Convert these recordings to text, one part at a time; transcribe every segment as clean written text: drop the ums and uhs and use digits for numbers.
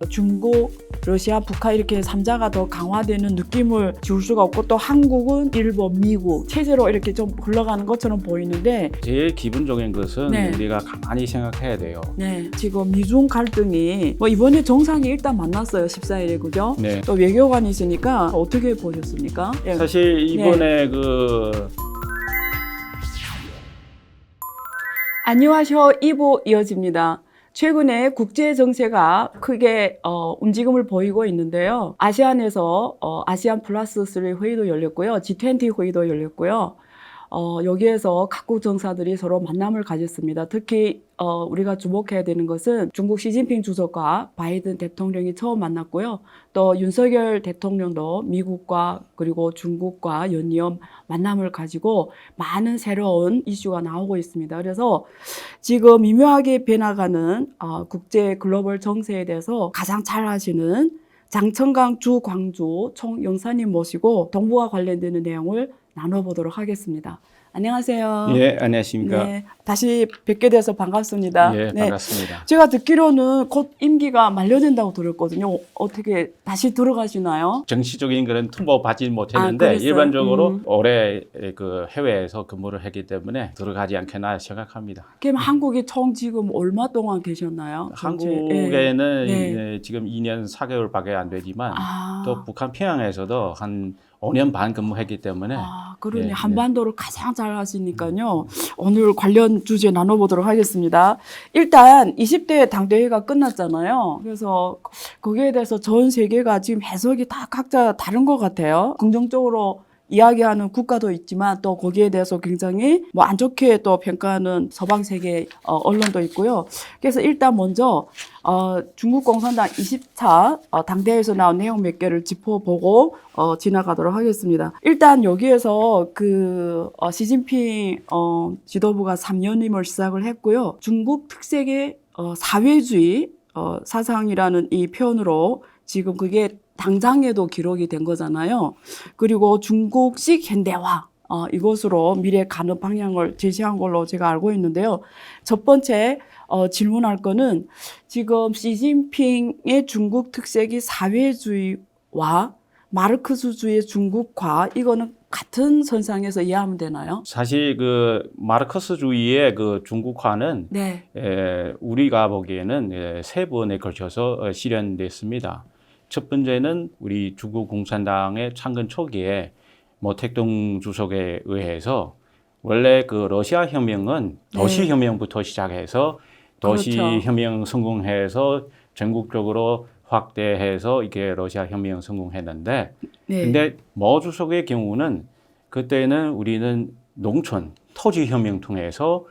중국, 러시아, 북한 이렇게 3자가 더 강화되는 느낌을 지울 수가 없고 또 한국은 일본, 미국 체제로 이렇게 좀 흘러가는 것처럼 보이는데 제일 기본적인 것은 네. 우리가 가만히 생각해야 돼요. 네, 지금 미중 갈등이 뭐 이번에 정상이 일단 만났어요. 14일에 그죠? 네. 또 외교관이 있으니까 어떻게 보셨습니까? 예. 사실 이번에 안녕하셔 2부 이어집니다. 최근에 국제 정세가 크게 움직임을 보이고 있는데요. 아시안에서 아시안 플러스 3 회의도 열렸고요. G20 회의도 열렸고요. 여기에서 각국 정상들이 서로 만남을 가졌습니다. 특히 우리가 주목해야 되는 것은 중국 시진핑 주석과 바이든 대통령이 처음 만났고요. 또 윤석열 대통령도 미국과 그리고 중국과 연이어 만남을 가지고 많은 새로운 이슈가 나오고 있습니다. 그래서 지금 미묘하게 변화가는 국제 글로벌 정세에 대해서 가장 잘 아시는 장청강 주광주 총영사님 모시고 동북아 관련되는 내용을 나눠보도록 하겠습니다. 안녕하세요. 예, 안녕하십니까. 네, 다시 뵙게 돼서 반갑습니다. 예, 네, 반갑습니다. 제가 듣기로는 곧 임기가 만료된다고 들었거든요. 어떻게 다시 들어가시나요? 정치적인 그런 통보 받지 못했는데 그랬어요? 일반적으로 올해 그 해외에서 근무를 했기 때문에 들어가지 않겠나 생각합니다. 그럼 한국에 총 지금 얼마 동안 계셨나요? 전체? 한국에는 네. 지금 2년 4개월밖에 안 되지만 아, 또 북한 평양에서도 한 5년 반 근무했기 때문에 그러네. 네, 한반도를 가장 잘 아시니까요. 오늘 관련 주제 나눠보도록 하겠습니다. 일단 20대 당대회가 끝났잖아요. 그래서 거기에 대해서 전 세계가 지금 해석이 다 각자 다른 것 같아요. 긍정적으로 이야기하는 국가도 있지만 또 거기에 대해서 굉장히 뭐 안 좋게 또 평가하는 서방 세계 언론도 있고요. 그래서 일단 먼저 중국 공산당 20차 당대회에서 나온 내용 몇 개를 짚어보고 지나가도록 하겠습니다. 일단 여기에서 시진핑 지도부가 3년임을 시작을 했고요. 중국 특색의 사회주의 사상이라는 이 표현으로 지금 그게 당장에도 기록이 된 거잖아요. 그리고 중국식 현대화 이것으로 미래 가는 방향을 제시한 걸로 제가 알고 있는데요. 첫 번째 질문할 거는 지금 시진핑의 중국 특색이 사회주의와 마르크스주의의 중국화 이거는 같은 선상에서 이해하면 되나요? 사실 그 마르크스주의의 그 중국화는 네. 우리가 보기에는 세 번에 걸쳐서 실현됐습니다. 첫 번째는 우리 중국 공산당의 창건 초기에 모택동 주석에 의해서 원래 그 러시아 혁명은 도시 혁명부터 시작해서 도시 혁명 성공해서 전국적으로 확대해서 이게 러시아 혁명 성공했는데 근데 모 주석의 경우는 그때는 우리는 농촌 토지 혁명 통해서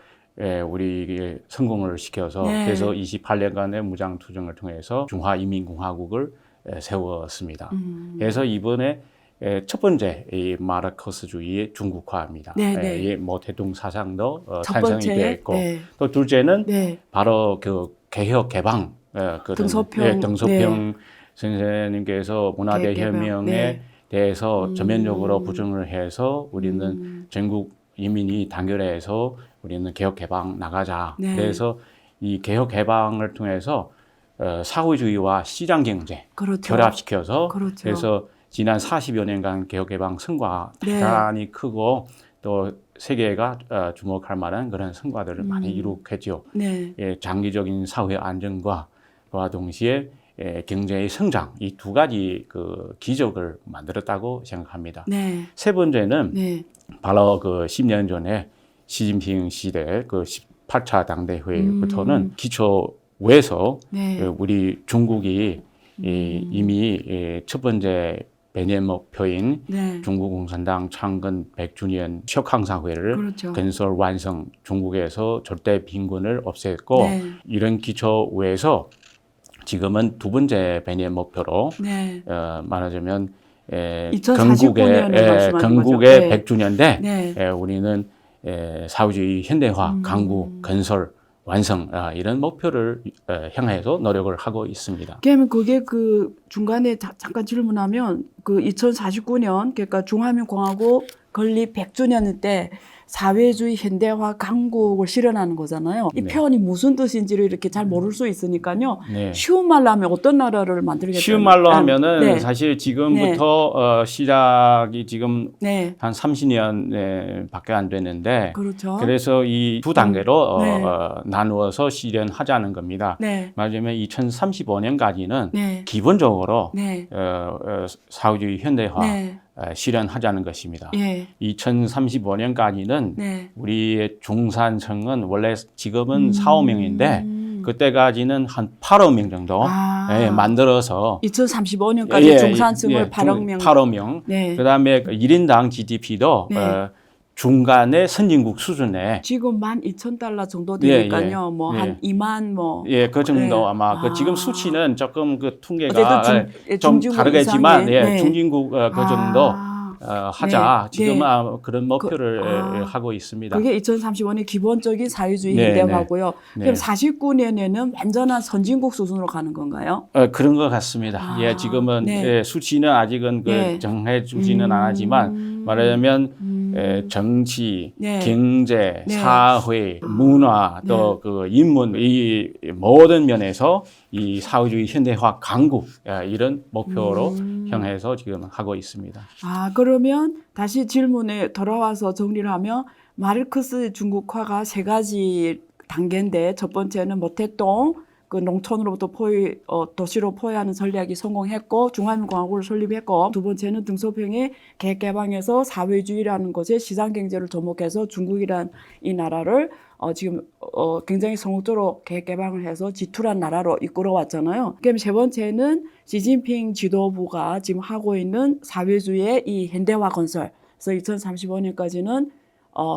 우리 성공을 시켜서 그래서 28년간의 무장 투쟁을 통해서 중화인민공화국을 세웠습니다. 그래서 이번에 첫 번째 이 마르크스주의의 중국화입니다. 이 모택동 사상도 탄생이 되었고 또 둘째는 바로 그 개혁 개방 등소평 선생님께서 문화대혁명에 대해서 전면적으로 부정을 해서 우리는 전국 인민이 단결해서 우리는 개혁 개방 나가자. 그래서 이 개혁 개방을 통해서 사회주의와 시장 경제 결합시켜서 그래서 지난 40여 년간 개혁 개방 성과 대단히 크고 또 세계가 주목할 만한 그런 성과들을 많이 이룩했죠. 장기적인 사회 안정과 그와 동시에 경제의 성장 이 두 가지 그 기적을 만들었다고 생각합니다. 세 번째는 바로 그 10년 전에 시진핑 시대 그 18차 당대회부터는 기초에서 우리 중국이 이미 첫 번째 배년 목표인 중국 공산당 창건 100주년 혁항사회를 건설 완성, 중국에서 절대 빈곤을 없앴고 이런 기초에서 지금은 두 번째 배년 목표로 말하자면 건국의 100주년 때 우리는 사회주의 현대화, 강국, 건설, 완성 이런 목표를 향해서 노력을 하고 있습니다. 그러면 그게 그 중간에 잠깐 질문하면 그 2049년 그러니까 중화민공화국 건립 100주년 때 사회주의 현대화 강국을 실현하는 거잖아요. 이 네. 표현이 무슨 뜻인지를 이렇게 잘 모를 수 있으니까요. 네. 쉬운 말로 하면 어떤 나라를 만들겠다는 쉬운 말로 하면은 네. 사실 지금부터 시작이 지금 네. 한 30년 밖에 안 됐는데 그렇죠. 그래서 이 두 단계로 네. 나누어서 실현하자는 겁니다. 네. 말하자면 2035년까지는 네. 기본적으로 네. 사회주의 현대화 네. 실현하자는 것입니다. 예. 2035년까지는 네. 우리의 중산층은 원래 지금은 4, 5명인데 그때까지는 한 8억 명 정도 만들어서 2035년까지 중산층을 8억 명. 8억. 네. 그다음에 1인당 GDP도 네. 중간의 선진국 수준에 지금 $12,000 정도 되니까요. 뭐 한 2만 뭐. 예, 그 정도 네. 아마 그 지금 수치는 조금 그 통계가 어쨌든 좀 중진국 다르겠지만 이상의, 네. 중진국 그 정도 하자. 네. 지금 네. 그런 목표를 하고 있습니다. 그게 2035년 기본적인 사회주의 네, 현대화고요. 네. 그럼 49년에는 완전한 선진국 수준으로 가는 건가요? 그런 것 같습니다. 예, 지금은 네. 수치는 아직은 네. 정해주지는 않았지만 말하자면 정치, 네. 경제, 네. 사회, 문화, 또 그 인문 이 모든 면에서 이 사회주의 현대화 강국 이런 목표로 향해서 지금 하고 있습니다. 그러면 다시 질문에 돌아와서 정리를 하면 마르크스 중국화가 세 가지 단계인데 첫 번째는 모택동 그 농촌으로부터 도시로 포회하는 전략이 성공했고 중화민공화국을 설립했고 두 번째는 등소평의 계획 개방에서 사회주의라는 것에 시장 경제를 접목해서 중국이란 이 나라를 지금 굉장히 성공적으로 계획 개방을 해서 지투란 나라로 이끌어왔잖아요. 그럼 세 번째는 시진핑 지도부가 지금 하고 있는 사회주의의 이 현대화 건설. 그래서 2035년까지는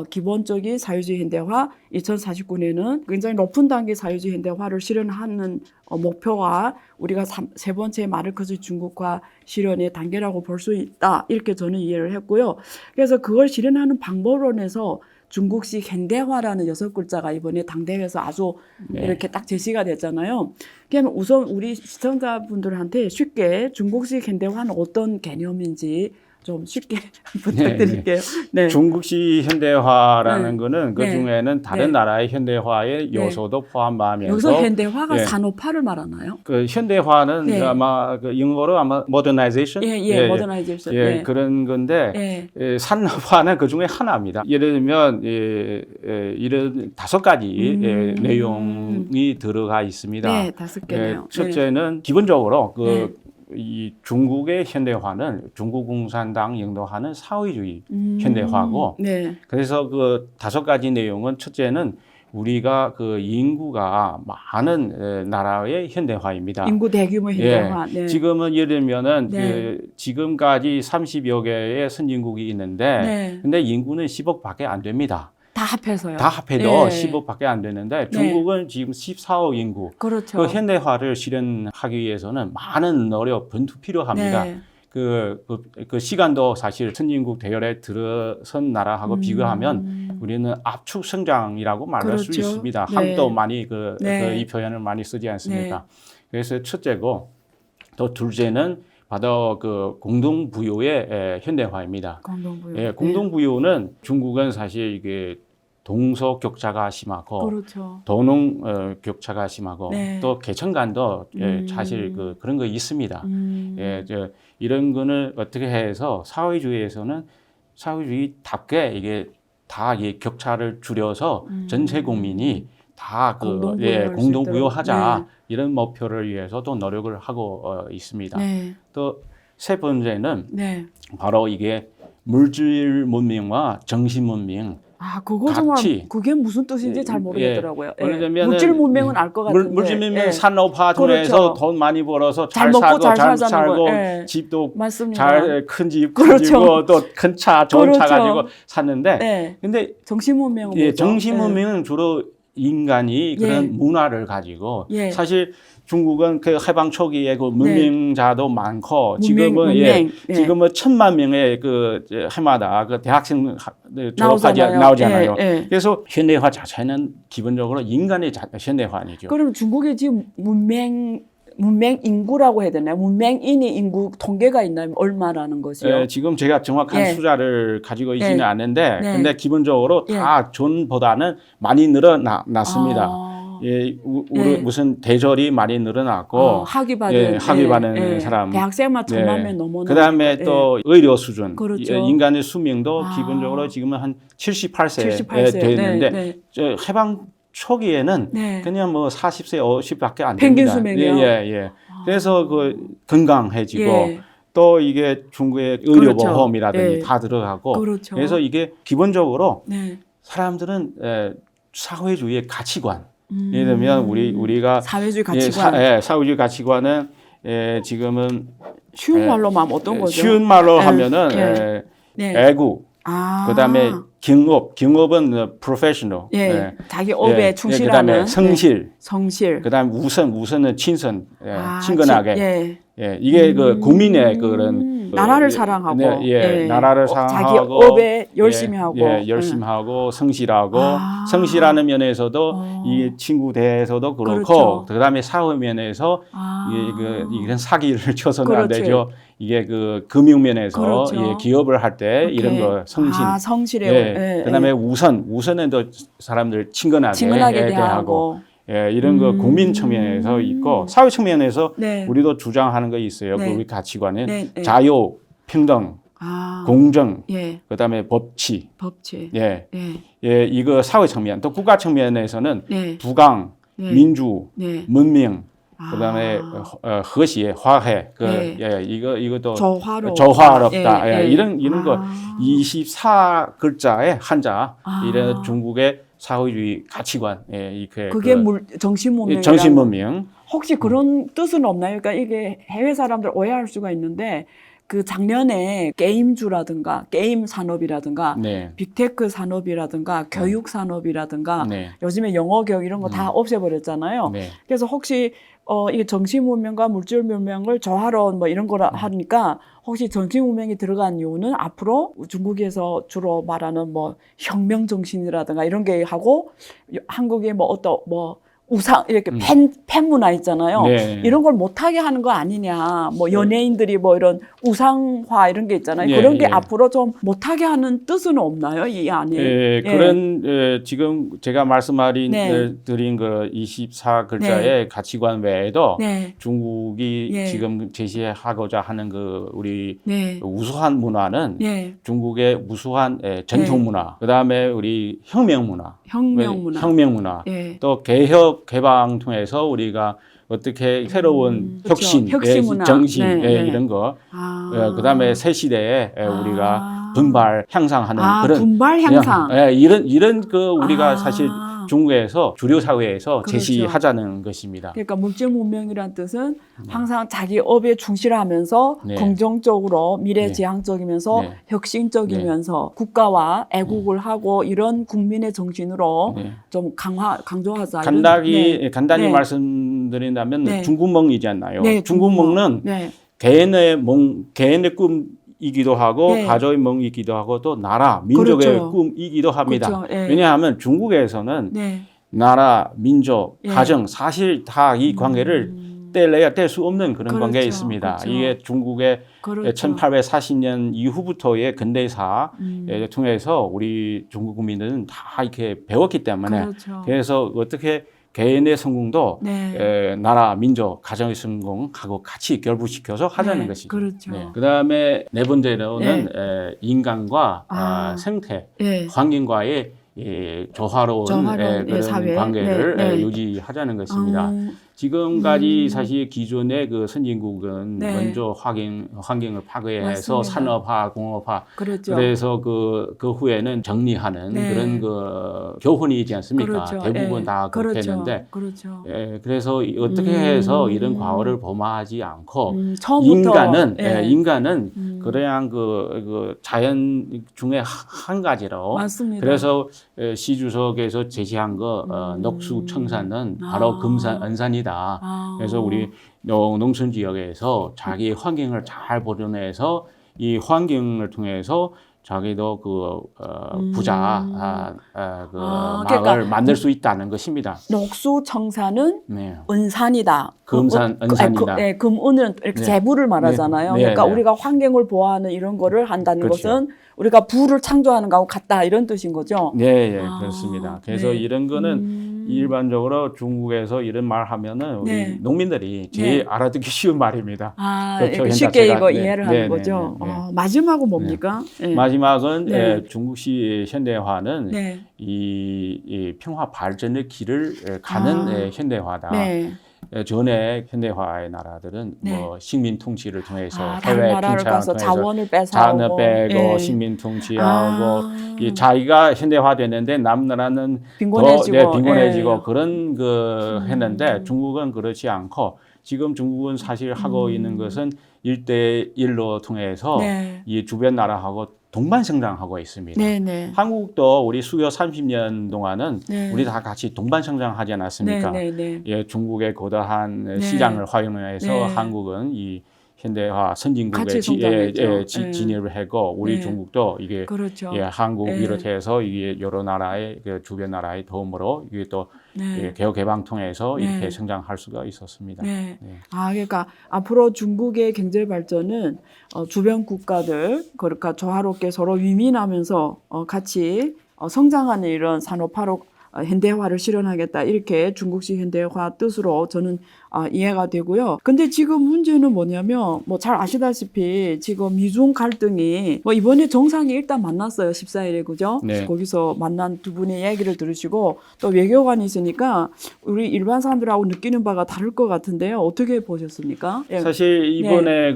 기본적인 사회주의 현대화, 2049년은 굉장히 높은 단계 사회주의 현대화를 실현하는 목표가 우리가 세 번째 마르크스 중국화 실현의 단계라고 볼 수 있다. 이렇게 저는 이해를 했고요. 그래서 그걸 실현하는 방법론에서 중국식 현대화라는 6글자가 이번에 당대회에서 아주 이렇게 딱 제시가 됐잖아요. 그러면 우선 우리 시청자분들한테 쉽게 중국식 현대화는 어떤 개념인지 좀 쉽게 부탁드릴게요. 네. 중국식 현대화라는 거는 그 중에는 다른 네. 나라의 현대화의 요소도 포함하면서 여기서 현대화가 산업화를 말하나요? 그 현대화는 아마 그 영어로 아마 modernization, modernization. 그런 건데 산업화는 그 중에 하나입니다. 예를 들면 이런 5가지 내용이 들어가 있습니다. 네, 5개네요. 첫째는 기본적으로 이 중국의 현대화는 중국 공산당 영도하는 사회주의 현대화고, 그래서 그 5가지 내용은 첫째는 우리가 그 인구가 많은 나라의 현대화입니다. 인구 대규모 현대화. 지금은 예를 들면은 지금까지 30여 개의 선진국이 있는데, 근데 인구는 10억밖에 안 됩니다. 다 합해서요. 다 합해도 10억밖에 안 되는데 중국은 지금 14억 인구. 그렇죠. 그 현대화를 실현하기 위해서는 많은 노력, 번투 필요합니다. 그 시간도 사실 선진국 대열에 들어선 나라하고 비교하면 우리는 압축 성장이라고 말할 수 있습니다. 한국도 많이 이 표현을 많이 쓰지 않습니까? 그래서 첫째고 또 둘째는 바로 그 공동부유의 현대화입니다. 공동부유. 공동부유는 중국은 사실 이게 동서 격차가 심하고 도농 격차가 심하고 또 계층 간도 사실 그런 거 있습니다. 이런 거는 어떻게 해서 사회주의에서는 사회주의답게 이게 다 이 격차를 줄여서 전체 국민이 다 공동부유하자 이런 목표를 위해서도 노력을 하고 있습니다. 또 세 번째는 바로 이게 물질 문명과 정신 문명. 그거 정말 그게 무슨 뜻인지 잘 모르겠더라고요. 물질 문명은 알 것 같은데. 물질 문명 산업화 통해서 돈 많이 벌어서 잘 살고 잘 살고 집도 큰 집 가지고 또 큰 차 좋은 차 가지고 샀는데 근데 정신 문명은 뭐죠? 정신 문명은 주로 인간이 그런 문화를 가지고 사실 중국은 그 해방 초기에 그 문명자도 많고 지금은 지금은 1,000만 명의 그 해마다 그 대학생 졸업하지 나오잖아요. 그래서 현대화 자체는 기본적으로 인간의 현대화 아니죠. 그럼 중국의 지금 문명 문맹 인구라고 해야 되나요? 문맹인이 인구 통계가 있나요? 얼마라는 것이요? 지금 제가 정확한 예. 숫자를 가지고 있지는 예. 않은데, 네. 근데 기본적으로 예. 다 전보다는 많이 늘어났습니다. 우리 무슨 대졸이 많이 늘어났고, 학위 받은, 학위 받은 사람. 대학생만 1,000만 넘어나니까. 그다음에 또 의료 수준, 그렇죠. 인간의 수명도 기본적으로 지금은 한 78세에 됐는데, 저 해방 초기에는 그냥 뭐 40세, 50밖에 안 됩니다. 평균 수명이요? 예. 그래서 그 건강해지고 또 이게 중국의 의료보험이라든지 다 들어가고 그래서 이게 기본적으로 사람들은 사회주의의 가치관 예를 들면 우리가 사회주의 가치관 사회주의 가치관은 지금은 쉬운 말로 하면 어떤 거죠? 쉬운 말로 하면은 애국 그다음에 경업은 professional. 자기 업에 충실하는. 그다음에 성실. 그다음에 우선은 친근하게. 이게 그 국민의 그런 나라를 사랑하고. 나라를 사랑하고 자기 업에 열심히 하고. 열심히 하고 성실하고 성실하는 면에서도 이 친구 대에서도 그렇고 그렇죠. 그다음에 사회 면에서 이런 사기를 쳐서는 안 되죠. 이게 그 금융 면에서 기업을 할 때 이런 거 성실해. 그다음에 우선은 또 사람들 친근하게 대하고 이런 거 국민 측면에서 있고 사회 측면에서 우리도 주장하는 거 있어요. 우리 가치관은 자유, 평등, 공정, 그다음에 법치. 이거 사회 측면. 또 국가 측면에서는 부강, 민주, 문명. 그다음에和谐, 화해, 이것도 조화롭다. 이런 거 24글자의 한자 이런 중국의 사회주의 가치관 그게 정신문명. 정신문명. 혹시 그런 뜻은 없나요? 그러니까 이게 해외 사람들 오해할 수가 있는데 그 작년에 게임주라든가 게임 산업이라든가 빅테크 산업이라든가 교육 산업이라든가 요즘에 영어 교육 이런 거 다 없애버렸잖아요. 그래서 혹시 이게 정신문명과 물질문명을 조화로운 뭐 이런 거라 하니까 혹시 정신문명이 들어간 이유는 앞으로 중국에서 주로 말하는 뭐 혁명 정신이라든가 이런 게 하고 한국의 뭐 어떤 뭐 우상 이렇게 팬 문화 있잖아요. 이런 걸 못하게 하는 거 아니냐. 뭐 연예인들이 뭐 이런 우상화 이런 게 있잖아요. 그런 게 앞으로 좀 못하게 하는 뜻은 없나요? 이 안에. 그런 지금 제가 드린 그 24글자의 가치관 외에도 중국이 지금 제시하고자 하는 그 우리 우수한 문화는 중국의 우수한 전통 문화, 그다음에 우리 혁명 문화. 또 개방 통해서 우리가 어떻게 새로운 혁신 정신 이런 거 그다음에 새 시대에 우리가 분발 향상하는 그런 분발 향상 이런 그 우리가 사실 중국에서 주류 사회에서 제시하자는 것입니다. 그러니까 물질 문명이란 뜻은 항상 자기 업에 충실하면서 긍정적으로 미래지향적이면서 혁신적이면서 국가와 애국을 하고 이런 국민의 정신으로 좀 강조하자. 간단히 말씀드린다면 중국몽이지 않나요? 중국몽은 개인의 꿈이기도 하고 가족의夢이기도 하고 또 나라, 민족의 꿈이기도 합니다. 왜냐하면 중국에서는 나라, 민족, 가정 사실 다 이 관계를 뗄래야 뗄 수 없는 그런 관계에 있습니다. 이게 중국의 1840년 이후부터의 근대사 통해서 우리 중국 국민들은 다 이렇게 배웠기 때문에 그래서 어떻게 개인의 성공도 나라, 민족, 가정의 성공하고 같이 결부시켜서 하자는 것이죠. 그다음에 네 번째로는 인간과 생태, 환경과의 조화로운 그런 사회. 관계를 유지하자는 것입니다. 지금까지 사실 기존의 그 선진국은 먼저 환경을 파괴해서 산업화, 공업화. 그래서 그 후에는 정리하는 그런 그 교훈이지 않습니까? 대부분 다 그렇게 했는데. 그래서 어떻게 해서 이런 과오를 범하지 않고 인간은 그냥 그 자연 중에 한 가지로. 맞습니다. 그래서 시 주석에서 제시한 거 녹수청산은 바로 금산, 은산이다. 그래서 우리 농村 지역에서 자기 환경을 잘 보존해서 이 환경을 통해서 자기도 부자 막을 그러니까 만들 수 있다는 것입니다. 녹수 청산은 네. 은산이다. 은산이다. 금은은 이렇게 네. 재부를 말하잖아요. 네. 그러니까 네. 우리가 환경을 보호하는 이런 거를 한다는 그렇죠. 것은 우리가 부를 창조하는 거하고 같다 이런 뜻인 거죠. 네, 그렇습니다. 그래서 네. 이런 거는 일반적으로 중국에서 이런 말 하면은 우리 네. 농민들이 제일 알아듣기 쉬운 말입니다. 그 이렇게 표현 쉽게 자체가. 이거 네. 이해를 하는 거죠. 마지막은 뭡니까? 네. 마지막은 네. 중국식 현대화는 네. 이 평화 발전의 길을 가는 현대화다. 네. 전에 현대화의 나라들은 네. 뭐 식민 통치를 통해서 다른 해외 나라를 핀창을 가서 통해서 자원을 뺏어오고 자원을 빼고 예. 식민 통치하고 자기가 현대화되는데 남 나라는 빈곤해지고, 더 빈곤해지고 예. 그런 했는데 중국은 그렇지 않고 지금 중국은 사실 하고 있는 것은 1대1로 통해서 네. 이 주변 나라하고 동반 성장하고 있습니다. 네. 한국도 우리 수요 30년 동안은 네. 우리 다 같이 동반 성장하지 않았습니까? 네. 예, 중국의 거대한 네. 시장을 활용해서 네. 한국은 이 현대화 선진국에 같이 성장했죠. 진입을 하고 우리 네. 중국도 이게 그렇죠. 한국 네. 비롯해서 이게 여러 나라의 주변 나라의 도움으로 이게 또 네. 개혁 개방 통해서 네. 이렇게 성장할 수가 있었습니다. 네. 네. 그러니까 앞으로 중국의 경제 발전은 주변 국가들 그러니까 조화롭게 서로 위민하면서 같이 성장하는 이런 산업화로 현대화를 실현하겠다 이렇게 중국식 현대화 뜻으로 저는 이해가 되고요. 근데 지금 문제는 뭐냐면 뭐 잘 아시다시피 지금 미중 갈등이 뭐 이번에 정상이 일단 만났어요. 14일에 그죠? 네. 거기서 만난 두 분의 얘기를 들으시고 또 외교관이 있으니까 우리 일반 사람들하고 느끼는 바가 다를 것 같은데요. 어떻게 보셨습니까? 예. 사실 이번에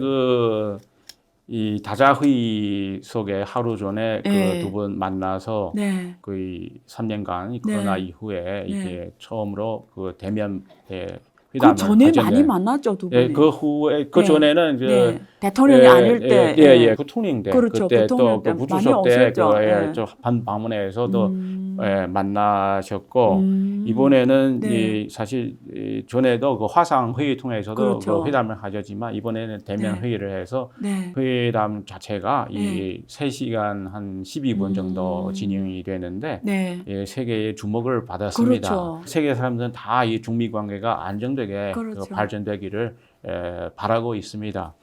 이 다자회의 속에 하루 전에 네. 그 두 분 만나서 네. 거의 3년간 코로나 이후에 이게 처음으로 그 대면 그 전에 많이 만났죠, 두 분이. 그 후에 그 전에는 대통령이 아닐 때, 부통령 때, 그렇죠, 그때 부통령 또 때 그 많이 부주석 때 오셨죠. 방문해서도 만나셨고 이번에는 사실 전에도 그 화상 회의 통해서도 그렇죠. 그 회담을 하셨지만 이번에는 대면 회의를 해서 네. 회담 자체가 이 3시간 한 12분 정도 진행이 되는데 세계의 주목을 받았습니다. 그렇죠. 세계 사람들은 다 이 중미 관계가 안정되게 그렇죠. 발전되기를 바라고 있습니다.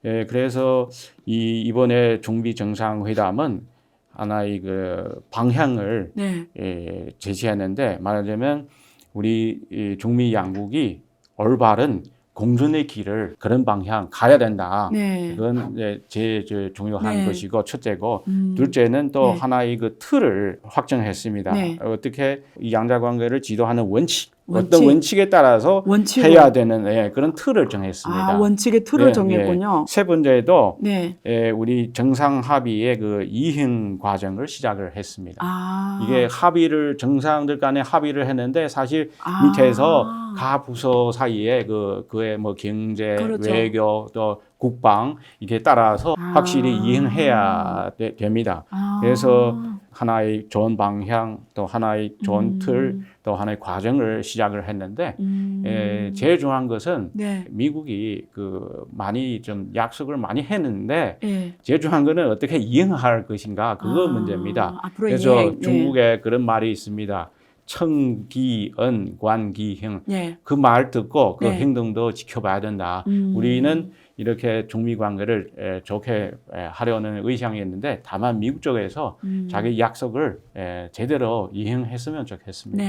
그래서 이번에 중미 정상회담은 하나의 그 방향을 제시했는데 말하자면 우리 중미 양국이 올바른 공존의 길을 그런 방향 가야 된다. 그건 제일 중요한 것이고 첫째고 둘째는 또 하나의 그 틀을 확정했습니다. 어떻게 이 양자 관계를 지도하는 원칙. 어떤 원칙에 따라서 해야 되는 그런 틀을 정했습니다. 원칙의 틀을 정했군요. 세 번째도 우리 정상 합의의 그 이행 과정을 시작을 했습니다. 이게 합의를 정상들 간에 합의를 했는데 사실 밑에서 각 부서 사이에 그의 뭐 경제, 그렇죠. 외교 또 국방 이게 따라서 확실히 이행해야 됩니다. 그래서 하나의 좋은 방향 또 하나의 좋은 틀 또 하나의 과정을 시작을 했는데 제일 중요한 것은 미국이 많이 좀 약속을 많이 했는데 제일 중요한 거는 어떻게 이행할 것인가 그거 문제입니다. 그래서 중국에 그런 말이 있습니다. 청기언 관기행 그 말 듣고 그 행동도 지켜봐야 된다. 우리는 이렇게 중미 관계를 좋게 하려는 의향이 있는데 다만 미국 쪽에서 자기 약속을 제대로 이행했으면 좋겠습니다.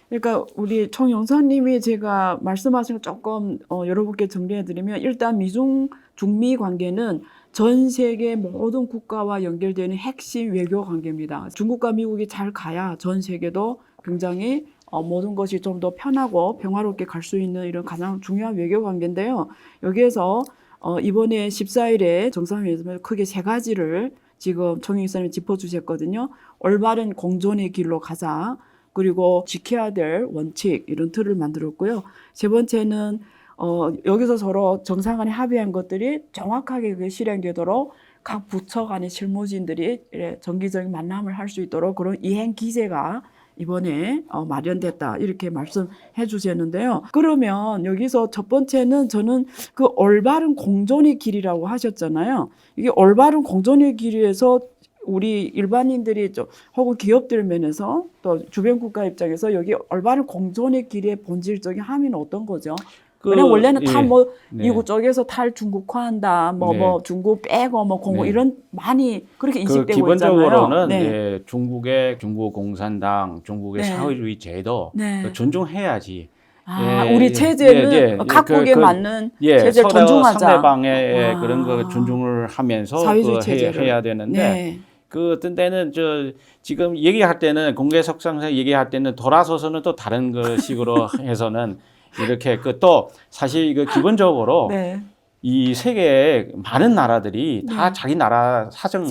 그러니까 우리 총 용사님이 제가 말씀하신 거 조금 여러분께 정리해드리면 일단 미중 중미 관계는 전 세계 모든 국가와 연결되는 핵심 외교 관계입니다. 중국과 미국이 잘 가야 전 세계도 굉장히 모든 것이 좀 더 편하고 평화롭게 갈 수 있는 이런 가장 중요한 외교 관계인데요. 여기에서 이번에 14일에 정상회담에서 크게 세 가지를 지금 총영사님이 짚어주셨거든요. 올바른 공존의 길로 가자. 그리고 지켜야 될 원칙 이런 틀을 만들었고요. 세 번째는 여기서 서로 정상 간에 합의한 것들이 정확하게 그게 실행되도록 각 부처 간의 실무진들이 정기적인 만남을 할 수 있도록 그런 이행 기제가 이번에 마련됐다 이렇게 말씀해 주셨는데요. 그러면 여기서 첫 번째는 저는 그 올바른 공존의 길이라고 하셨잖아요. 이게 올바른 공존의 길에서 우리 일반인들이 좀 혹은 기업들 면에서 또 주변 국가 입장에서 여기 올바른 공존의 길의 본질적인 함의는 어떤 거죠? 왜냐면 원래는 탈 뭐 네. 미국 쪽에서 탈중국화한다, 뭐 중국 빼고 뭐 공고 이런 많이 그렇게 인식되고 기본적으로는 있잖아요. 중국의 중국 공산당, 중국의 사회주의 제도 존중해야지. 우리 체제는 각국에 맞는 체제를 존중하자. 상대방의 그런 거 존중을 하면서 사회주의 체제를 해야 되는데 그 어떤 때는 지금 얘기할 때는 공개 석상에서 얘기할 때는 돌아서서는 또 다른 그 식으로 해서는 이렇게 또 사실 기본적으로 이 세계의 많은 나라들이 다 자기 나라 사정이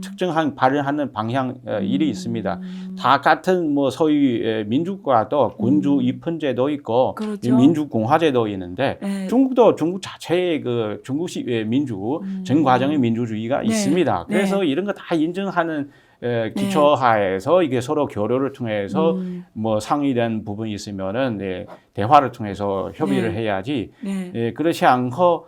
특정한 발현하는 방향 일이 있습니다. 다 같은 뭐 소위 민주국가도 군주 입헌제도 있고 민주공화제도 있는데 중국도 중국 자체의 그 중국식 민주 전 과정의 민주주의가 있습니다. 그래서 이런 거 다 인정하는 기초하에서 이게 서로 교류를 통해서 뭐 상의된 부분이 있으면은 대화를 통해서 협의를 해야지. 그렇지 않고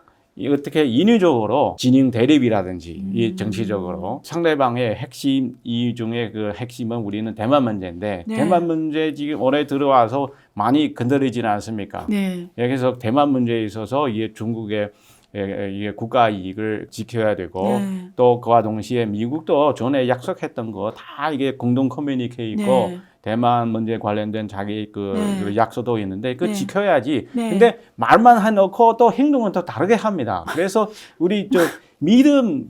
어떻게 인위적으로 진영 대립이라든지 이 정치적으로 상대방의 핵심 이유 중에 그 핵심은 우리는 대만 문제인데 대만 문제 지금 올해 들어와서 많이 건드리지는 않습니까? 그래서 대만 문제에 있어서 이게 중국의 이게 국가 이익을 지켜야 되고 또 그와 동시에 미국도 전에 약속했던 거 다 이게 공동 커뮤니케 있고 대만 문제 관련된 자기 그 약속도 있는데 그 지켜야지. 근데 말만 해놓고 또 행동은 또 다르게 합니다. 그래서 우리 믿음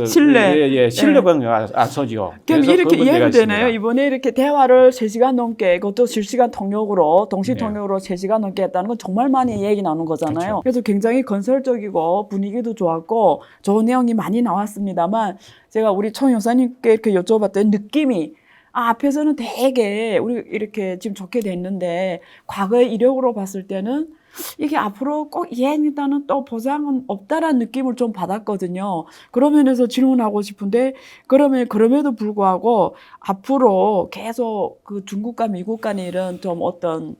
신뢰가 앞서지요. 그럼 이렇게 이해도 되나요? 이번에 이렇게 대화를 3시간 넘게 그것도 실시간 통역으로 동시 통역으로 3시간 넘게 했다는 건 정말 많이 얘기 나눈 거잖아요. 그래서 굉장히 건설적이고 분위기도 좋았고 좋은 내용이 많이 나왔습니다만 제가 우리 총 여사님께 이렇게 여쭤봤더니 느낌이 앞에서는 되게 우리 이렇게 지금 좋게 됐는데 과거의 이력으로 봤을 때는 이게 앞으로 꼭 이해한다는 또 보장은 없다라는 느낌을 좀 받았거든요. 그런 면에서 질문하고 싶은데 그럼에도 불구하고 앞으로 계속 그 중국과 미국 간의 이런 좀 어떤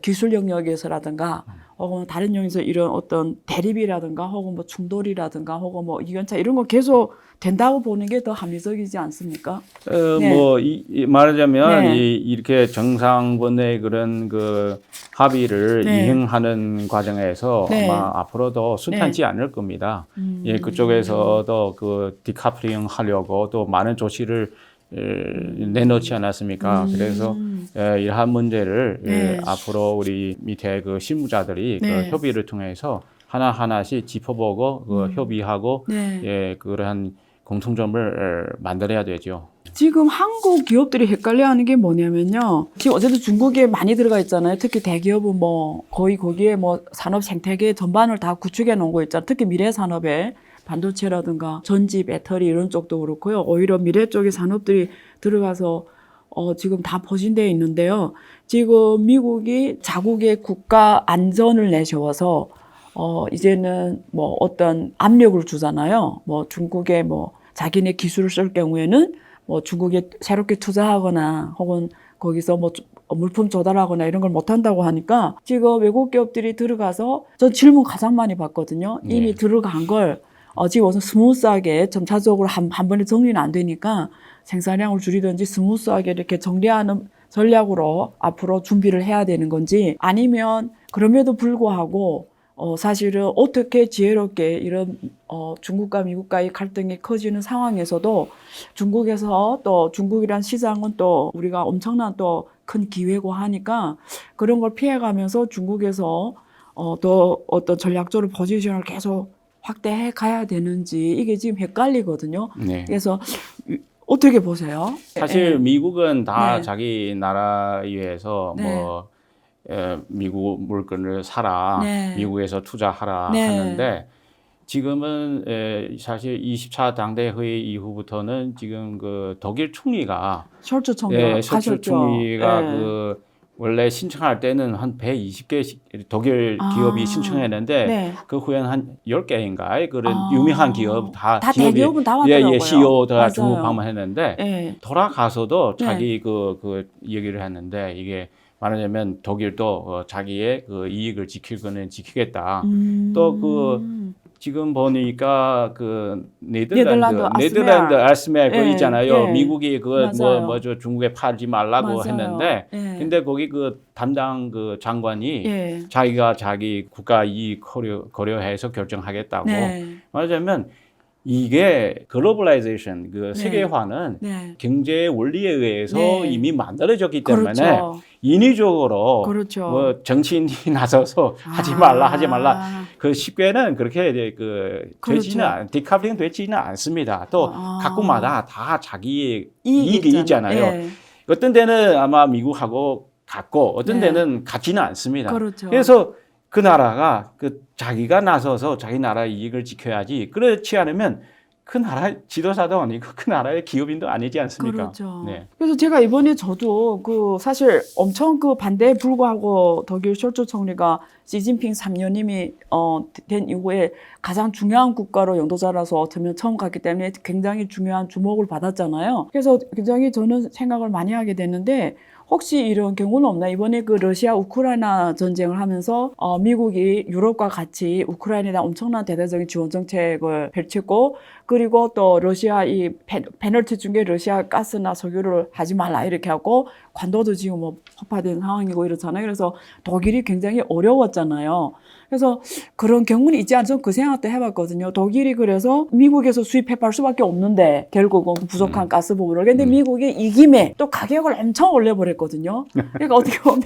기술 영역에서라든가 혹은 다른 영역에서 이런 어떤 대립이라든가 혹은 뭐 충돌이라든가 혹은 뭐 이견차 이런 거 계속 된다고 보는 게 더 합리적이지 않습니까? 뭐 말하자면 이렇게 정상권의 그런 그 합의를 이행하는 과정에서 아마 앞으로도 순탄치 않을 겁니다. 그쪽에서도 그 디카플링 하려고 또 많은 조치를 내놓지 않았습니까? 그래서 이러한 문제를 앞으로 우리 밑에 그 실무자들이 그 협의를 통해서 하나하나씩 짚어보고 협의하고 그러한 공통점을 만들어야 되죠. 지금 한국 기업들이 헷갈려하는 게 뭐냐면요. 지금 어쨌든 중국에 많이 들어가 있잖아요. 특히 대기업은 뭐 거의 거기에 뭐 산업 생태계 전반을 다 구축해 놓은 거 있잖아요. 특히 미래 산업에 반도체라든가 전지, 배터리 이런 쪽도 그렇고요. 오히려 미래 쪽의 산업들이 들어가서 지금 다 포진되어 있는데요. 지금 미국이 자국의 국가 안전을 내세워서 이제는 뭐 어떤 압력을 주잖아요. 뭐 중국에 뭐 자기네 기술을 쓸 경우에는 뭐 중국에 새롭게 투자하거나 혹은 거기서 뭐 물품 조달하거나 이런 걸 못한다고 하니까 지금 외국 기업들이 들어가서 전 질문 가장 많이 받거든요. 이미 들어간 걸 지금 우선 스무스하게 점차적으로 한 번에 정리는 안 되니까 생산량을 줄이든지 스무스하게 이렇게 정리하는 전략으로 앞으로 준비를 해야 되는 건지 아니면 그럼에도 불구하고 사실은 어떻게 지혜롭게 이런 중국과 미국과의 갈등이 커지는 상황에서도 중국에서 또 중국이란 시장은 또 우리가 엄청난 또 큰 기회고 하니까 그런 걸 피해가면서 중국에서 더 어떤 전략적으로 포지션을 계속 확대해 가야 되는지 이게 지금 헷갈리거든요. 그래서 어떻게 보세요? 사실 미국은 다 자기 나라 위해서 뭐 미국 물건을 사라, 미국에서 투자하라 하는데 지금은 사실 20차 당대 회의 이후부터는 지금 그 독일 총리가 숄츠 총리가 그 원래 신청할 때는 한 120개 독일 기업이 신청했는데 그 후에는 한 10개인가 그런 유명한 기업 다 대기업은 다 왔더라고요. CEO 다 중국 방문했는데 돌아가서도 자기 그 얘기를 했는데 이게 말하자면 독일도 자기의 그 이익을 지킬 거는 지키겠다. 또 그 지금 보니까 그 네덜란드 네덜란드 아스메 그 예, 있잖아요. 예. 미국이 그 맞아요. 뭐저 중국에 팔지 말라고 맞아요. 했는데 예. 근데 거기 그 담당 그 장관이 예. 자기가 자기 국가 이익 고려해서 결정하겠다고 네. 말하자면 이게 글로벌라이제이션 그 세계화는 네. 경제의 원리에 의해서 네. 이미 만들어졌기 때문에 그렇죠. 인위적으로 그렇죠. 뭐 정치인이 나서서 하지 말라 그 쉽게는 그렇게 그 되지는 그렇죠. 디카플링 되지는 않습니다. 또 각국마다 다 자기의 이익이 이익이 있잖아요. 예. 어떤 데는 아마 미국하고 같고 어떤 네. 데는 같지는 않습니다. 그렇죠. 그래서 그 나라가 그 자기가 나서서 자기 나라의 이익을 지켜야지. 그렇지 않으면 그 나라 지도자도 아니고 그 나라의 기업인도 아니지 않습니까? 그렇죠. 네. 그래서 제가 이번에 저도 그 사실 엄청 그 반대에 불구하고 독일 숄츠 총리가 시진핑 3년임이 된 이후에 가장 중요한 국가로 영도자라서 들면 처음 갔기 때문에 굉장히 중요한 주목을 받았잖아요. 그래서 굉장히 저는 생각을 많이 하게 됐는데 혹시 이런 경우는 없나? 이번에 그 러시아 우크라이나 전쟁을 하면서 미국이 유럽과 같이 우크라이나에 대한 엄청난 대대적인 지원 정책을 펼치고 그리고 또 러시아 이 페널티 중에 러시아 가스나 석유를 하지 말라 이렇게 하고 관도도 지금 뭐 폭파된 상황이고 이렇잖아요. 그래서 독일이 굉장히 어려웠잖아요. 그래서 그런 경우는 있지 않죠? 그 생각도 해봤거든요. 독일이 그래서 미국에서 수입해팔 수밖에 없는데 결국은 부족한 가스 부분을. 근데 미국이 이김에 또 가격을 엄청 올려버렸거든요. 그러니까 어떻게 보면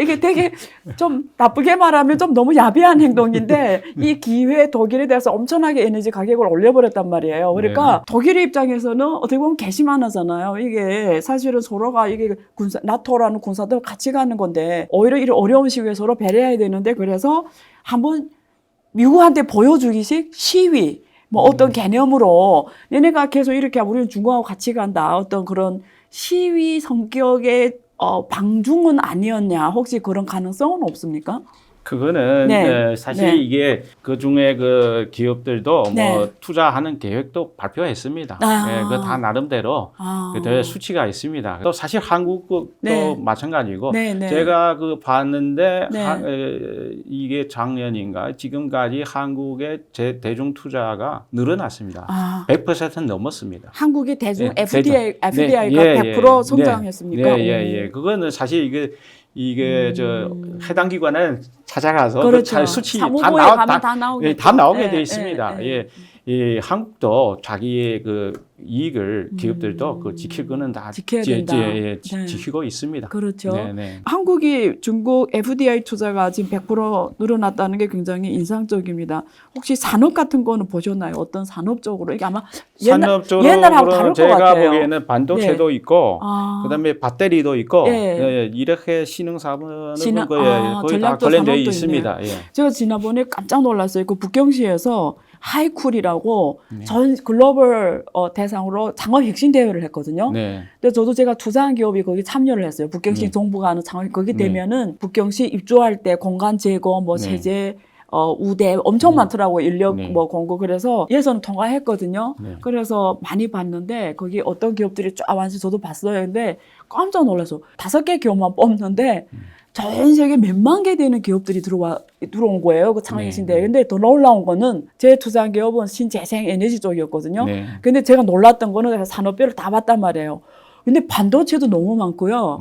이게 되게 좀 나쁘게 말하면 좀 너무 야비한 행동인데 이 기회에 독일에 대해서 엄청나게 에너지 가격을 올려버렸단 말이에요. 그러니까 독일의 입장에서는 어떻게 보면 개심하나잖아요. 이게 사실은 서로가 이게 나토라는 군사들 같이 가는 건데 오히려 이런 어려운 시기에 서로 배려해야 되는데 그래서 한번 미국한테 보여주기식 시위 뭐 어떤 개념으로 얘네가 계속 이렇게 우리는 중국하고 같이 간다 어떤 그런 시위 성격의 방중은 아니었냐 혹시 그런 가능성은 없습니까? 그거는 네. 사실 네. 이게 그 중에 그 기업들도 네. 뭐 투자하는 계획도 발표했습니다. 예, 그거 다 나름대로 그 수치가 있습니다. 또 사실 한국도 네. 마찬가지고 네, 네. 제가 그 봤는데 네. 이게 작년인가 지금까지 한국의 대중 투자가 늘어났습니다. 100% 넘었습니다. 한국이 대중 네, FDI가 네, 100% 성장했습니까? 네. 그거는 사실 이게 저 해당 기관에 찾아가서 그렇죠. 그 수치 사무부에 가면 다 나오게 다 나오게 돼 있습니다. 이 한국도 자기의 그 이익을 기업들도 그 지킬 거는 다 지켜야 된다. 지키고 있습니다. 그렇죠. 네. 한국이 중국 FDI 투자가 지금 100% 늘어났다는 게 굉장히 인상적입니다. 혹시 산업 같은 거는 보셨나요? 어떤 산업 쪽으로? 이게 아마 옛날하고 다를 것 제가 같아요. 보기에는 반도체도 있고 그다음에 배터리도 있고 네. 이렇게 신흥 사업은 거의 다 전략적 관련되어 산업도 있습니다. 제가 지난번에 깜짝 놀랐어요. 그 북경시에서 하이쿨이라고 전 글로벌 대상으로 창업 혁신 대회를 했거든요. 네. 근데 저도 제가 투자한 기업이 거기 참여를 했어요. 북경시 정부가 하는 창업 거기 되면은 북경시 입주할 때 공간 제거, 뭐 세제, 우대 엄청 많더라고 인력 뭐 공고 그래서 예선 통과했거든요. 그래서 많이 봤는데 거기 어떤 기업들이 쫙 완전 저도 봤어요. 근데 깜짝 놀라서 5개 기업만 뽑는데. 전 세계 몇만 개 되는 기업들이 들어온 거예요. 그 창업혁신대회. 근데 더 놀라운 거는 제 투자한 기업은 신재생 에너지 쪽이었거든요. 근데 제가 놀랐던 거는 산업별을 다 봤단 말이에요. 근데 반도체도 너무 많고요.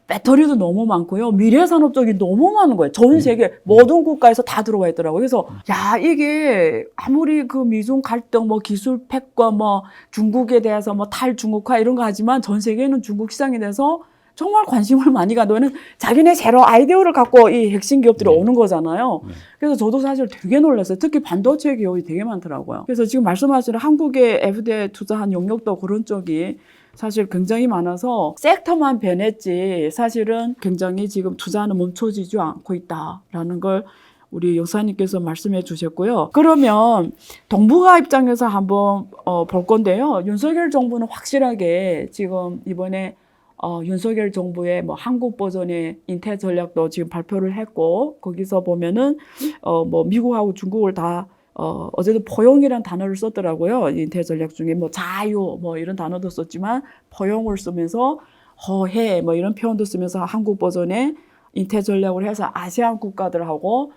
배터리도 너무 많고요. 미래 산업 쪽이 너무 많은 거예요. 전 세계 모든 국가에서 다 들어와 있더라고요. 그래서 야 이게 아무리 그 미중 갈등, 뭐 기술 폐과, 뭐 중국에 대해서 뭐 탈중국화 이런 거 하지만 전 세계는 중국 시장에 대해서 정말 관심을 많이 가도는 자기네 새로 아이디어를 갖고 이 핵심 기업들이 오는 거잖아요. 그래서 저도 사실 되게 놀랐어요. 특히 반도체 기업이 되게 많더라고요. 그래서 지금 말씀하신 한국의 FDI에 투자한 영역도 그런 쪽이 사실 굉장히 많아서 섹터만 변했지 사실은 굉장히 지금 투자는 멈춰지지 않고 있다라는 걸 우리 역사님께서 말씀해 주셨고요. 그러면 동북아 입장에서 한번 볼 건데요. 윤석열 정부는 확실하게 지금 이번에 윤석열 정부의 뭐 한국 버전의 인태 전략도 지금 발표를 했고 거기서 보면은 뭐 미국하고 중국을 다 어제도 포용이라는 단어를 썼더라고요. 인태 전략 중에 뭐 자유 뭐 이런 단어도 썼지만 포용을 쓰면서 허해 뭐 이런 표현도 쓰면서 한국 버전의 인태 전략을 해서 아세안 국가들하고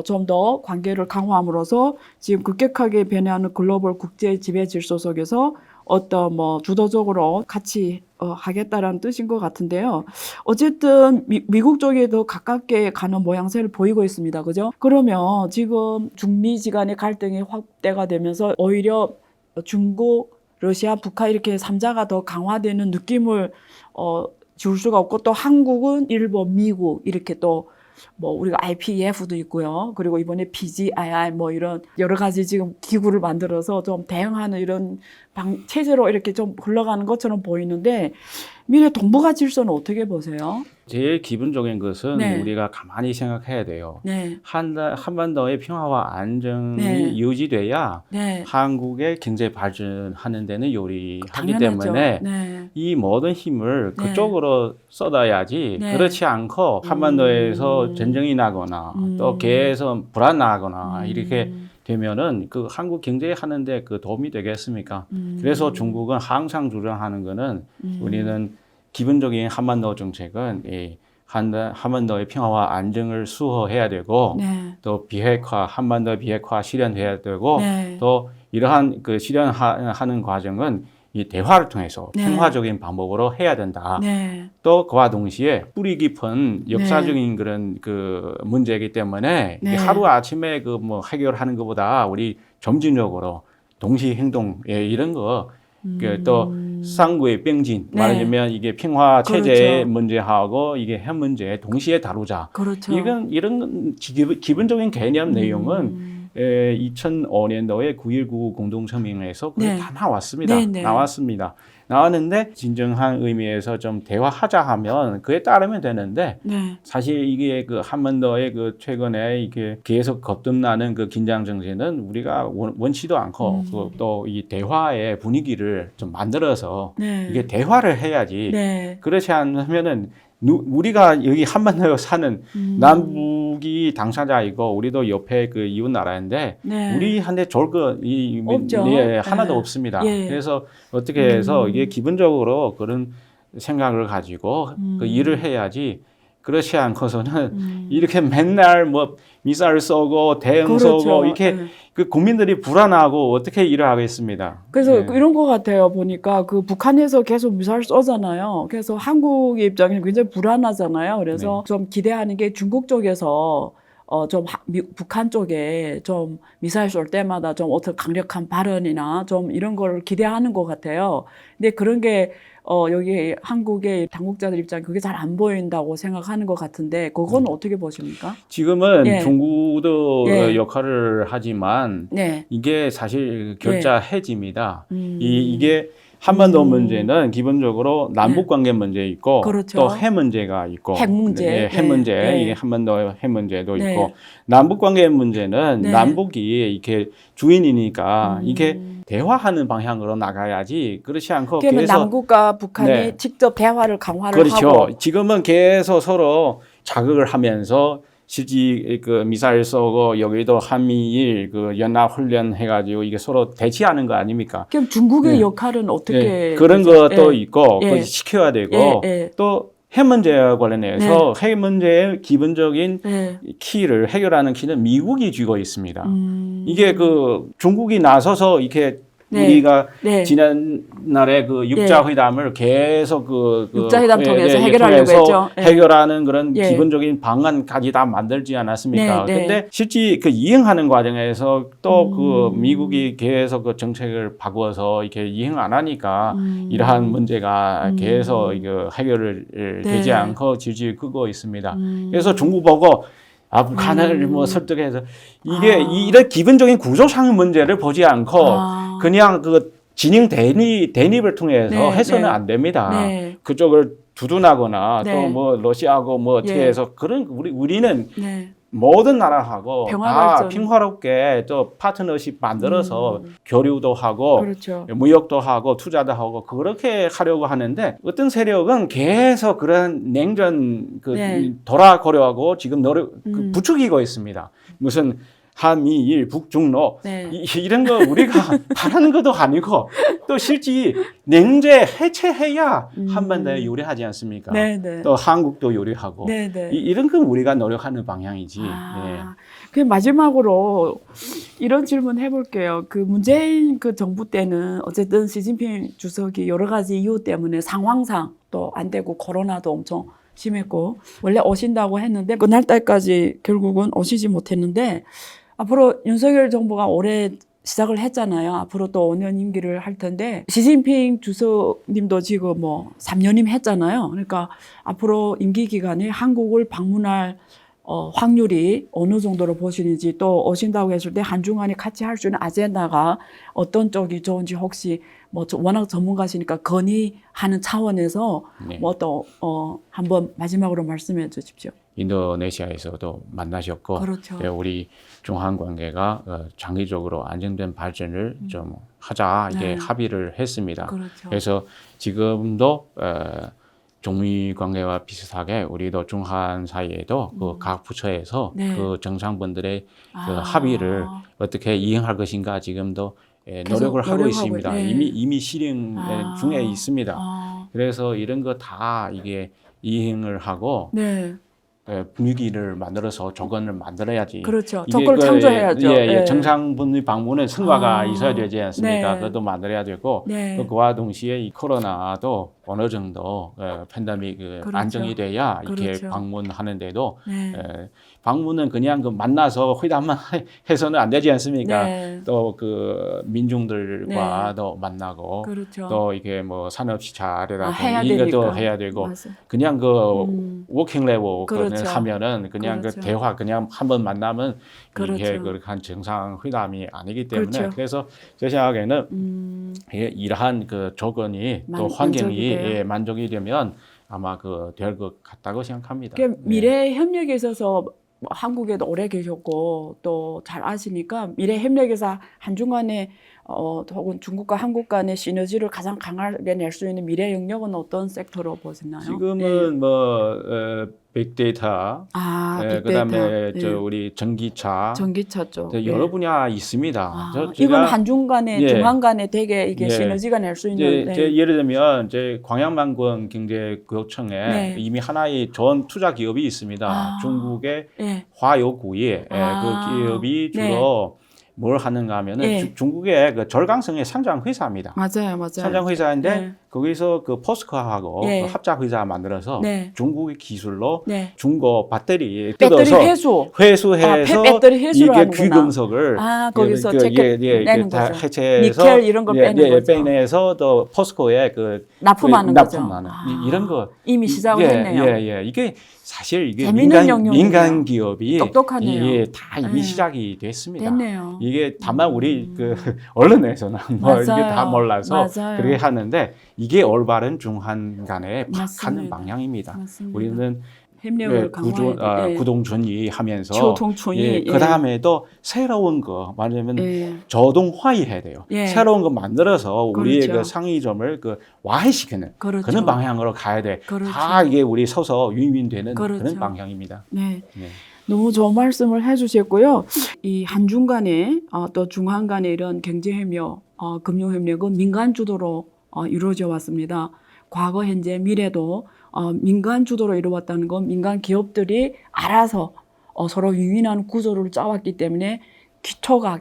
좀 더 관계를 강화함으로써 지금 급격하게 변화하는 글로벌 국제 지배 질서 속에서 어떤 뭐 주도적으로 같이 하겠다라는 뜻인 것 같은데요. 어쨌든 미국 쪽에도 가깝게 가는 모양새를 보이고 있습니다. 그죠? 그러면 지금 중미지 간의 갈등이 확대가 되면서 오히려 중국, 러시아, 북한 이렇게 3자가 더 강화되는 느낌을 줄 수가 없고, 또 한국은 일본, 미국 이렇게 또 뭐 우리가 IPEF도 있고요. 그리고 이번에 PGII 뭐 이런 여러 가지 지금 기구를 만들어서 좀 대응하는 이런 체제로 이렇게 좀 흘러가는 것처럼 보이는데, 미래 동북아 질서는 어떻게 보세요? 제일 기본적인 것은 네. 우리가 가만히 생각해야 돼요. 네. 한반도의 평화와 안정이 네. 유지돼야 네. 한국의 경제 발전하는 데는 요리하기 당연하죠. 때문에 네. 이 모든 힘을 네. 그쪽으로 쏟아야지. 네. 그렇지 않고 한반도에서 전쟁이 나거나 또 계속 불안하거나 이렇게 되면은 그 한국 경제 하는데 그 도움이 되겠습니까? 그래서 중국은 항상 주장하는 거는 우리는 기본적인 한반도 정책은 이 한반도의 평화와 안정을 수호해야 되고, 네. 또 비핵화, 한반도 비핵화 실현해야 되고, 네. 또 이러한 그 실현하는 과정은 이 대화를 통해서 네. 평화적인 방법으로 해야 된다. 네. 또 그와 동시에 뿌리 깊은 역사적인 그런 그 문제이기 때문에 네. 하루 아침에 그 뭐 해결하는 것보다 우리 점진적으로 동시 행동 이런 거 또 쌍구의 병진 네. 말하자면 이게 평화 체제 그렇죠. 문제하고 이게 핵 문제 동시에 다루자. 그렇죠. 이런 기본적인 개념 내용은 2005년도에 9.19 공동성명에서 그게 네. 다 나왔습니다. 네, 네. 나왔는데 진정한 의미에서 좀 대화하자 하면 그에 따르면 되는데, 네. 사실 이게 그 한반도의 그 최근에 이게 계속 거듭나는 그 긴장 정세는 우리가 원치도 않고 또 이 대화의 분위기를 좀 만들어서 네. 이게 대화를 해야지. 네. 그렇지 않으면은 우리가 여기 한반도에 사는 남북이 당사자이고 우리도 옆에 그 이웃 나라인데 네. 우리한테 좋을 거 없죠. 하나도 네. 없습니다. 예. 그래서 어떻게 해서 이게 기본적으로 그런 생각을 가지고 그 일을 해야지. 그렇지 않고서는 이렇게 맨날 뭐 미사일 쏘고 대응 그렇죠. 쏘고 이렇게 네. 그 국민들이 불안하고 어떻게 일을 하겠습니다. 그래서 네. 이런 것 같아요. 보니까 그 북한에서 계속 미사일 쏘잖아요. 그래서 한국의 입장에는 굉장히 불안하잖아요. 그래서 좀 기대하는 게 중국 쪽에서 북한 쪽에 좀 미사일 쏠 때마다 좀 어떤 강력한 발언이나 좀 이런 걸 기대하는 것 같아요. 근데 그런 게 여기 한국의 당국자들 입장에 그게 잘 안 보인다고 생각하는 것 같은데, 그건 어떻게 보십니까? 지금은 예. 중국도 예. 역할을 하지만 네. 이게 사실 결자 해지입니다. 음. 이게 한반도 문제는 기본적으로 남북 관계 문제 있고 그렇죠. 또 핵 문제가 있고 핵 문제. 예, 핵 네. 문제 네. 이게 한반도 핵 문제도 네. 있고, 남북 관계 문제는 네. 남북이 이렇게 주인이니까 이게 대화하는 방향으로 나가야지. 그렇지 않고 그러면 계속 남국과 북한이 네. 직접 대화를 강화를 그렇죠. 하고. 지금은 계속 서로 자극을 하면서 실제 그 미사일 쏘고 여기도 한미일 그 연합 훈련 해가지고 이게 서로 대치하는 거 아닙니까? 그럼 중국의 네. 역할은 어떻게 그런 되죠? 것도 예. 있고 예. 그걸 시켜야 되고 또 핵 문제와 관련해서 핵 문제의 기본적인 네. 키를 해결하는 키는 미국이 쥐고 있습니다. 이게 그 중국이 나서서 이렇게 네. 우리가 네. 지난날에 그 육자회담을 계속 육자회담 통해서 해결하려고 했죠. 예. 해결하는 그런 예. 기본적인 방안까지 다 만들지 않았습니까? 네, 네. 근데 실제 그 이행하는 과정에서 또 그 미국이 계속 그 정책을 바꿔서 이렇게 이행 안 하니까 이러한 문제가 계속 이거 해결을 되지 않고 질질 끄고 있습니다. 그래서 중국 보고 북한을 뭐 설득해서 이게 이런 기본적인 구조상 문제를 보지 않고 그냥 그 진영 대립을 통해서 네, 해서는 네. 안 됩니다. 네. 그쪽을 두둔하거나 네. 또 뭐 러시아하고 뭐 어떻게 예. 해서 그런 우리는 네. 모든 나라하고 평화 다 발전. 평화롭게 또 파트너십 만들어서 교류도 하고 그렇죠. 무역도 하고 투자도 하고 그렇게 하려고 하는데, 어떤 세력은 계속 그런 냉전 네. 돌아가려고 지금 부추기고 있습니다. 무슨 한미일 북중로 네. 이런 거 우리가 바라는 것도 아니고 또 실제 냉제 해체해야 한반도에 요리하지 않습니까? 네, 네. 또 한국도 요리하고 네, 네. 이런 건 우리가 노력하는 방향이지. 예. 그 마지막으로 이런 질문 해볼게요. 그 문재인 그 정부 때는 어쨌든 시진핑 주석이 여러 가지 이유 때문에 상황상 또 안 되고 코로나도 엄청 심했고 원래 오신다고 했는데 그날까지 결국은 오시지 못했는데 앞으로 윤석열 정부가 올해 시작을 했잖아요. 앞으로 또 5년 임기를 할 텐데 시진핑 주석님도 지금 뭐 3년임 했잖아요. 그러니까 앞으로 임기 기간에 한국을 방문할 확률이 어느 정도로 보시는지 또 오신다고 했을 때 한중간에 같이 할 수 있는 아젠다가 어떤 쪽이 좋은지 혹시 뭐 워낙 전문가시니까 건의하는 차원에서 네. 뭐 또 한번 마지막으로 말씀해 주십시오. 인도네시아에서도 만나셨고 그렇죠. 예, 우리 중한 관계가 장기적으로 안정된 발전을 좀 하자 이게 네. 합의를 했습니다. 그렇죠. 그래서 지금도 중미 관계와 비슷하게 우리도 중한 사이에도 그 각 부처에서 네. 그 정상분들의 그 합의를 어떻게 이행할 것인가 지금도 노력을 하고 노력하고, 있습니다. 네. 이미 실행 중에 있습니다. 아, 그래서 이런 거 다 이게 이행을 하고 네. 분위기를 만들어서 조건을 만들어야지. 그렇죠. 이게 조건을 창조해야죠. 예. 정상분의 방문은 성과가 있어야 되지 않습니까? 네. 그것도 만들어야 되고 네. 또 그와 동시에 이 코로나도 어느 정도 팬데믹 그렇죠. 안정이 돼야 이렇게 그렇죠. 방문하는데도 네. 방문은 그냥 그 만나서 회담만 해서는 안 되지 않습니까? 네. 또 그 민중들과도 만나고 그렇죠. 또 이게 뭐 산업 시찰이라든지 해야 이것도 되니까. 해야 되고 맞아. 그냥 그 워킹 레벨 그렇죠. 하면은 그냥 그렇죠. 그 대화 그냥 한 번 만나면 이게 그렇죠. 그렇게 한 정상 회담이 아니기 때문에 그렇죠. 그래서 제 생각에는 이러한 그 조건이 또 환경이 만족이 만족이 되면 아마 그 될 것 같다고 생각합니다. 그 미래 협력에 있어서 뭐 한국에도 오래 계셨고 또 잘 아시니까 미래 협력에서 한중간에 혹은 중국과 한국 간의 시너지를 가장 강하게 낼 수 있는 미래 영역은 어떤 섹터로 보시나요? 지금은 뭐 빅데이터, 빅데이터. 그다음에 네. 저 우리 전기차, 전기차 쪽. 여러 분야 있습니다. 이건 한중 간에 예. 중한 간에 되게 이게 예. 시너지가 낼 수 있는. 이제 예를 들면 이제 광양만권 경제구역청에 네. 이미 하나의 전 투자 기업이 있습니다. 아. 중국의 네. 화요구이 그 기업이 주로 뭘 하는가 하면은 네. 중국의 그 절강성의 상장 회사입니다. 맞아요. 상장 회사인데 네. 거기서 그 포스코하고 네. 그 합작 회사 만들어서 네. 중국의 기술로 네. 중고 배터리 배터리 뜯어서 회수해서 회수해서 배터리 회수를 이게 하는구나. 귀금속을 거기서 내는 다 거죠. 해체해서 니켈 이런 거 빼는 거죠. 빼내서 또 포스코에 그 납품하는 거죠. 납품하는 이런 거 이미 시작을 했네요. 이게 사실 이게 재밌는 영역이네요. 민간 기업이 똑똑하네요. 이게 다 이미 네. 시작이 됐습니다. 됐네요. 이게 다만 우리 그 언론에서는 뭐 이게 다 몰라서 맞아요. 그렇게 하는데 이게 올바른 중한 간에 가는 맞습니다. 방향입니다. 맞습니다. 우리는 협력을 강화해야 구동준위 하면서 교통촌이 그 다음에도 새로운 거 말하자면 저동화해야 돼요. 예. 새로운 거 만들어서 우리의 그렇죠. 그 상위점을 그 와해시키는 그렇죠. 그런 방향으로 가야 돼. 그렇죠. 다 이게 우리 서서 윈윈되는 그렇죠. 그런 방향입니다. 네. 네. 너무 좋은 말씀을 해주셨고요. 이 한중 간에 또 중한 간에 이런 경제협력, 금융협력은 민간 주도로 이루어져 왔습니다. 과거, 현재, 미래도 민간 주도로 이루어왔다는 건 민간 기업들이 알아서 서로 윈윈하는 구조를 짜왔기 때문에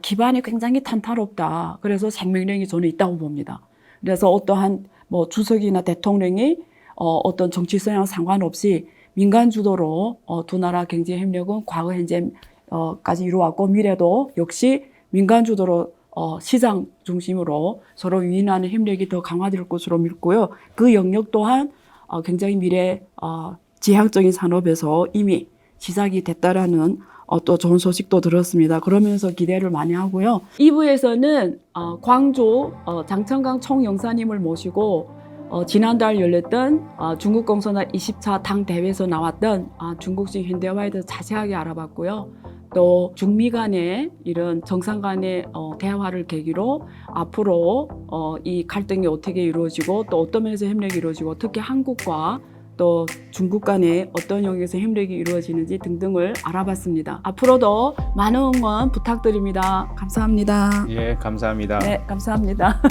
기반이 굉장히 탄탄롭다. 그래서 생명력이 저는 있다고 봅니다. 그래서 어떠한 뭐 주석이나 대통령이 어떤 정치 성향 상관없이 민간 주도로 두 나라 경제 협력은 과거 현재까지 이루어왔고 미래도 역시 민간 주도로 시장 중심으로 서로 윈윈하는 협력이 더 강화될 것으로 믿고요. 그 영역 또한 굉장히 미래 지향적인 산업에서 이미 시작이 됐다라는 또 좋은 소식도 들었습니다. 그러면서 기대를 많이 하고요. 2부에서는 광주 장천강 총영사님을 모시고 지난달 열렸던 중국 공산당 20차 당 대회에서 나왔던 중국식 현대화에 대해서 자세하게 알아봤고요. 또 중미 간의 이런 정상 간의 대화를 계기로 앞으로 이 갈등이 어떻게 이루어지고 또 어떤 면에서 협력이 이루어지고 특히 한국과 또 중국 간에 어떤 영역에서 협력이 이루어지는지 등등을 알아봤습니다. 앞으로도 많은 응원 부탁드립니다. 감사합니다. 예, 감사합니다. 네, 감사합니다.